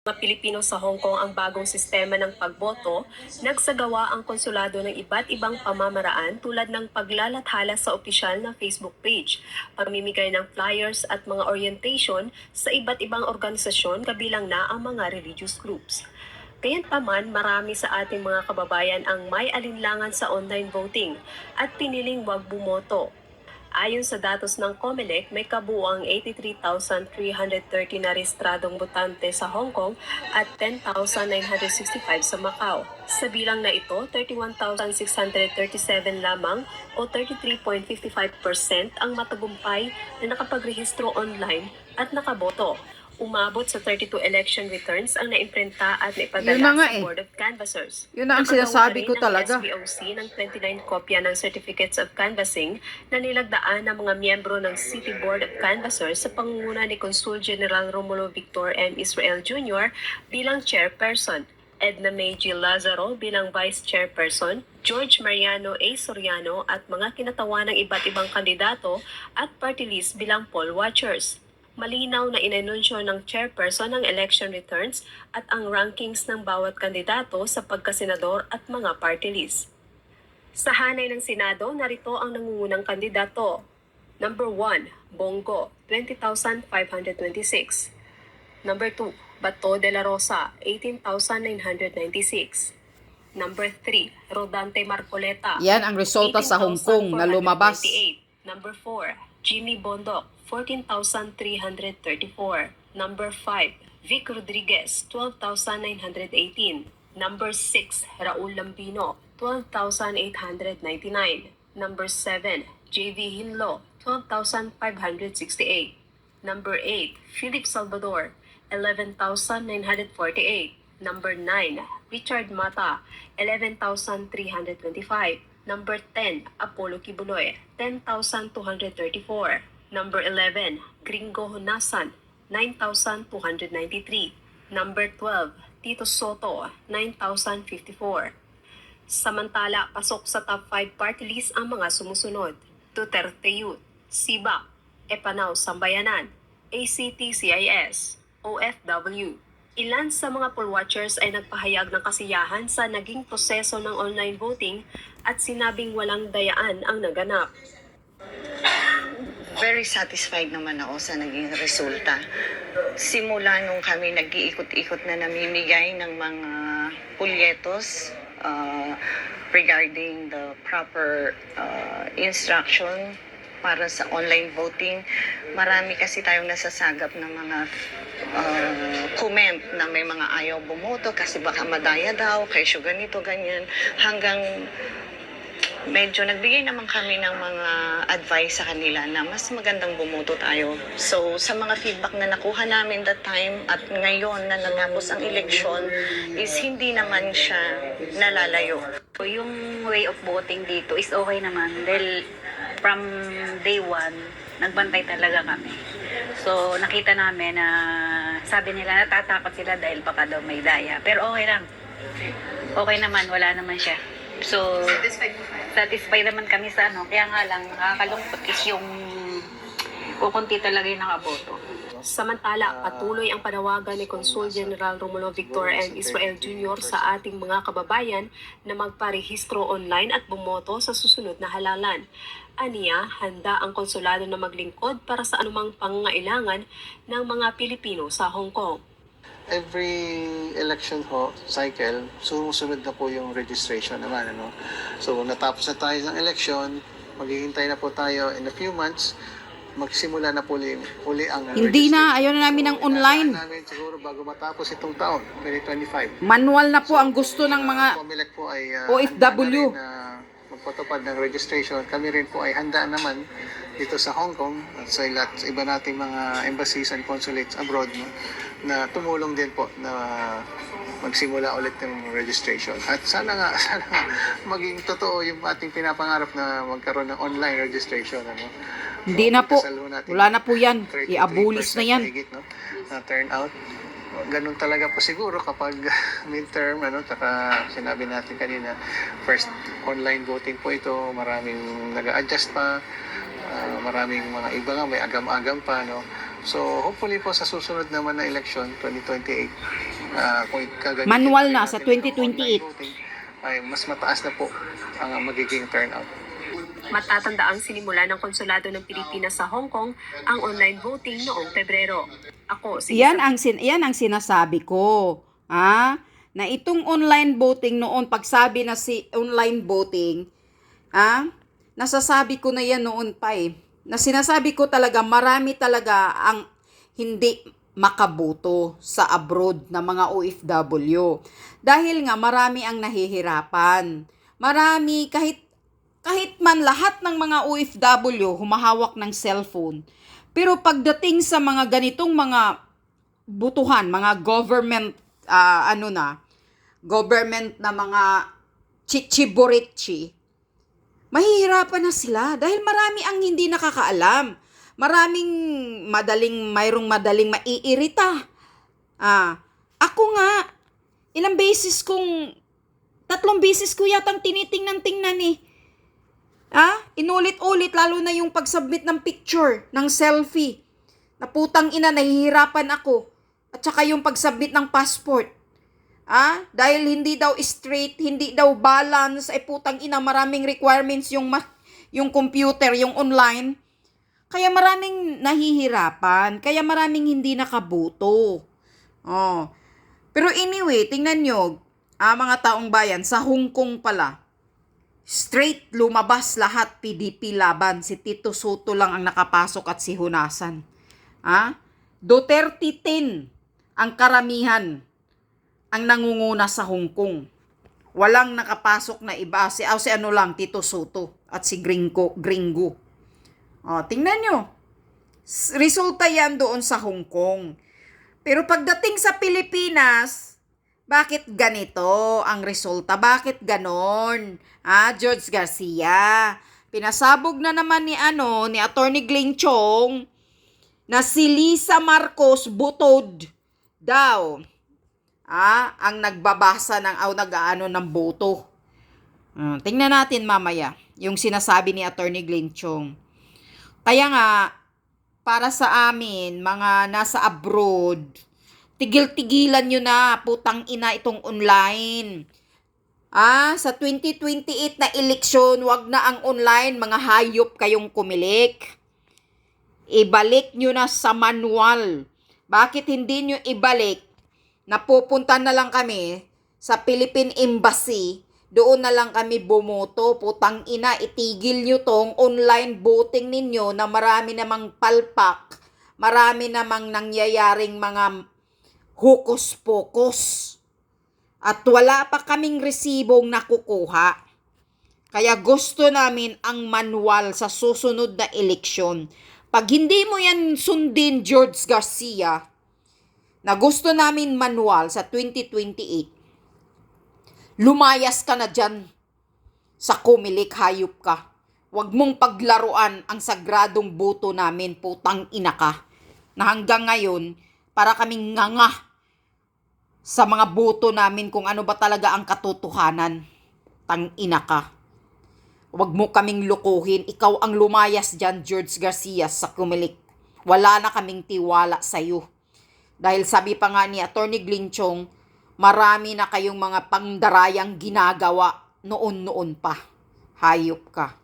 Mga Pilipino sa Hong Kong ang bagong sistema ng pagboto, nagsagawa ang konsulado ng iba't ibang pamamaraan tulad ng paglalathala sa opisyal na Facebook page, pamimigay ng flyers at mga orientation sa iba't ibang organisasyon kabilang na ang mga religious groups. Gayunpaman, marami sa ating mga kababayan ang may alinlangan sa online voting at piniling wag bumoto. Ayon sa datos ng COMELEC, may kabuuang 83,330 na rehistradong botante sa Hong Kong at 10,965 sa Macau. Sa bilang na ito, 31,637 lamang o 33.55% ang matagumpay na nakapagrehistro online at nakaboto. Umabot sa 32 election returns ang naimprinta at naipadala sa Board of Canvassers. Yun na ang sinasabi ko talaga. SBOC ng 29 kopya ng Certificates of Canvassing na nilagdaan ng mga miyembro ng City Board of Canvassers sa pangunguna ni Consul General Romulo Victor M. Israel Jr. bilang chairperson, Edna May G. Lazaro bilang vice chairperson, George Mariano A. Soriano at mga kinatawa ng iba't ibang kandidato at party list bilang poll watchers. Malinaw na inanunsyo ng chairperson ng election returns at ang rankings ng bawat kandidato sa pagkasenador at mga party list. Sa hanay ng Senado, narito ang nangungunang kandidato. Number 1, Bongo, 20,526. Number 2, Bato de la Rosa, 18,996. Number 3, Rodante Marcoleta. Yan ang resulta sa Hong Kong na lumabas. Number 4, Jimmy Bondoc, 14,334. Number 5, Vic Rodriguez, 12,918. Number 6, Raul Lambino, 12,899. Number 7, JV Hinlo, 12,568. Number 8, Philip Salvador, 11,948. Number 9, Richard Mata, 11,325. Number 10, Apollo Kibuloy, 10,234. Number 11, Gringo Honasan, 9,293. Number 12, Tito Soto, 9,054. Samantala, pasok sa top 5 party list ang mga sumusunod: Duterte Youth, SIBAC, Epanao Sambayanan, ACT-CIS, OFW. Ilan sa mga poll watchers ay nagpahayag ng kasiyahan sa naging proseso ng online voting at sinabing walang dayaan ang naganap. Very satisfied naman ako sa naging resulta. Simula nung kami nag-iikot-ikot na namimigay ng mga pulyetos regarding the proper instruction para sa online voting, marami kasi tayong nasasagap ng mga comment na may mga ayaw bumoto kasi baka madaya daw, kesyo ganito, ganyan, hanggang medyo nagbigay naman kami ng mga advice sa kanila na mas magandang bumoto tayo. So, sa mga feedback na nakuha namin that time at ngayon na natapos ang eleksyon is hindi naman siya nalalayo. Yung way of voting dito is okay naman dahil from day one, nagbantay talaga kami. So, nakita namin na sabi nila natatakot sila dahil baka daw may daya. Pero okay lang. Okay naman, wala naman siya. So, satisfied naman kami sa ano. Kaya nga lang, nakakalungkot is yung kukunti talaga yung nakaboto. Samantala, patuloy ang panawagan ni Consul General Romulo Victor M. Israel Jr. sa ating mga kababayan na magparehistro online at bumoto sa susunod na halalan. Aniya, handa ang konsulado na maglingkod para sa anumang pangangailangan ng mga Pilipino sa Hong Kong. Every election cycle, sumusunod na po yung registration naman. So, natapos na tayo ng election, maghihintay na po tayo in a few months, magsimula na po uli ang Hindi na, ayaw na namin ng online. Namin siguro bago matapos itong taon, 2025. Manual na po ang gusto ng mga COMELEC po ay OFW. magpatupad ng registration. Kami rin po ay handa naman dito sa Hong Kong at sa iba nating mga embassies and consulates abroad na tumulong din po na magsimula ulit ng registration. At sana nga maging totoo yung ating pinapangarap na magkaroon ng online registration. Hindi na po. Wala na po yan. 33% Iabulis na yan. higit, na turnout. Ganun talaga po siguro kapag midterm, saka sinabi natin kanina, first online voting po ito, maraming nag-a-adjust pa, maraming mga iba nga, may agam-agam pa, So, hopefully po sa susunod naman na election, 2028, kung kagamitin Manual pa rin na natin sa itong online 2028. voting, ay mas mataas na po ang magiging turnout. Matatandaang sinimula ng Konsulado ng Pilipinas sa Hong Kong ang online voting noong Pebrero. Ako, si Yan ang sinasabi ko. Na itong online voting noon, pagsabi na si online voting, nasasabi ko na yan noon pa eh. Na sinasabi ko talaga, marami talaga ang hindi makaboto sa abroad na mga OFW. Dahil nga marami ang nahihirapan. Marami, kahit man lahat ng mga OFW humahawak ng cellphone. Pero pagdating sa mga ganitong mga butuhan, mga government, government na mga chichiborichi, mahihirapan na sila dahil marami ang hindi nakakaalam. Mayroong madaling maiirita. Ako nga, 3 beses ko yatang tinitingnan eh. Inulit-ulit, lalo na yung pag-submit ng picture, ng selfie. Na putang ina, nahihirapan ako. At saka yung pag-submit ng passport. Dahil hindi daw straight, hindi daw balance, ay putang ina, maraming requirements yung computer, yung online. Kaya maraming nahihirapan, kaya maraming hindi nakaboto. Pero anyway, tingnan nyo, mga taong bayan, sa Hong Kong pala, straight lumabas lahat PDP laban. Si Tito Soto lang ang nakapasok at si Hunasan. Duterte 10 ang karamihan ang nangunguna sa Hong Kong. Walang nakapasok na iba. Si Tito Soto at si Gringo. Tingnan nyo. Resulta yan doon sa Hong Kong. Pero pagdating sa Pilipinas, bakit ganito ang resulta? Bakit ganon? George Garcia. Pinasabog na naman ni Attorney Glenn Chong na si Lisa Marcos butod daw. Ang nagbabasa ng boto. Tingnan natin mamaya yung sinasabi ni Attorney Glenn Chong. Kaya nga, para sa amin, mga nasa abroad, tigil-tigilan nyo na, putang ina, itong online. Sa 2028 na eleksyon, wag na ang online, mga hayop kayong kumilik. Ibalik nyo na sa manual. Bakit hindi nyo ibalik? Napupunta na lang kami sa Philippine Embassy, doon na lang kami bumoto. Putang ina, itigil nyo tong online voting ninyo na marami namang palpak, marami namang nangyayaring mga hokus-pokus. At wala pa kaming resibong nakukuha. Kaya gusto namin ang manual sa susunod na eleksyon. Pag hindi mo yan sundin, George Garcia, na gusto namin manual sa 2028, lumayas ka na dyan sa kumilik, hayop ka. Huwag mong paglaruan ang sagradong boto namin, putang ina ka. Na hanggang ngayon, para kaming nganga sa mga boto namin kung ano ba talaga ang katotohanan. Tang ina ka. Huwag mo kaming lukuhin. Ikaw ang lumayas dyan, George Garcia, sa kumilik. Wala na kaming tiwala sa'yo. Dahil sabi pa nga ni Attorney Glenn Chong, marami na kayong mga pangdarayang ginagawa noon-noon pa. Hayop ka.